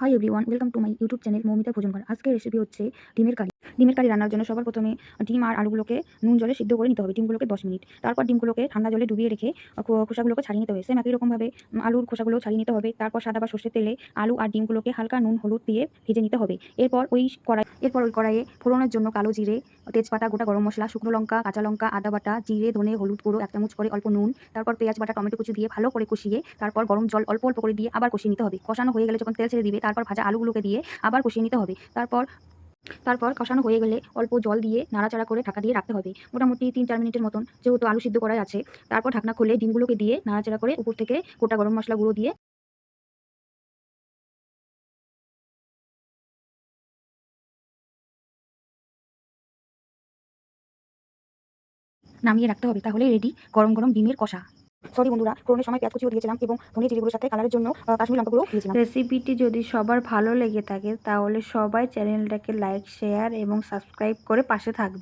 High everyone, welcome to my YouTube channel Moumita Bhojonghor. আজকের recipe হচ্ছে ডিমের কারি। ডিমের কারি রান্নার জন্য সবার প্রথমে ডিম আর আলুগুলোকে নুন জলে সিদ্ধ করে নিতে হবে। ডিমগুলোকে 10 মিনিট। তারপর ডিমগুলোকে ঠান্ডা জলে ডুবিয়ে রেখে খোসাগুলোকে ছাড়িয়ে নিতে হবে। সেম একই রকমভাবে আলুর খোসাগুলো ছাড়িয়ে নিতে হবে। তারপর সাদা বা সর্ষের তেলে আলু আর ডিমগুলোকে হালকা নুন হলুদ দিয়ে ভেজে নিতে হবে। এরপর ওই কড়াইয়ে ফোড়নের জন্য কালো জিরে, তেজপাতা, গোটা গরম মশলা, শুকনো লঙ্কা, কাঁচা লঙ্কা, আদা বাটা, জিরে, ধনে, হলুদ গুঁড়ো 1 চামচ করে, অল্প নুন, তারপর পেঁয়াজ বাটা, টমেটো কুচি দিয়ে ভালো করে কষিয়ে তারপর গরম জল অল্প অল্প করে দিয়ে আবার কষিয়ে নিতে হবে। কষানো হয়ে গেলে যখন তেল ছেড়ে দিবে তারপর ভাজা আলুগুলোকে দিয়ে আবার কষিয়ে নিতে হবে। তারপর কষানো হয়ে গেলে অল্প জল দিয়ে নাড়াচাড়া করে ঢাকা দিয়ে রাখতে হবে মোটামুটি 3-4 মিনিটের মতন, যেহেতু আলু সিদ্ধ করাই আছে। তারপর ঢাকনা খুলে ডিমগুলোকে দিয়ে নাড়াচাড়া করে উপর থেকে গোটা গরম মশলা গুঁড়ো দিয়ে নামিয়ে রাখতে হবে। তাহলে রেডি গরম গরম ডিমের কষা। সরি বন্ধুরা, ফোড়নের সময় পেঁয়াজ কুচিও দিয়েছিলাম এবং ধনে জিরেগুলোর সাথে কালারের জন্য কাশ্মীরি লঙ্কা গুঁড়ো দিয়েছিলাম। রেসিপিটি যদি সবার ভালো লেগে থাকে তাহলে সবাই চ্যানেলটাকে লাইক, শেয়ার এবং সাবস্ক্রাইব করে পাশে থাকবে।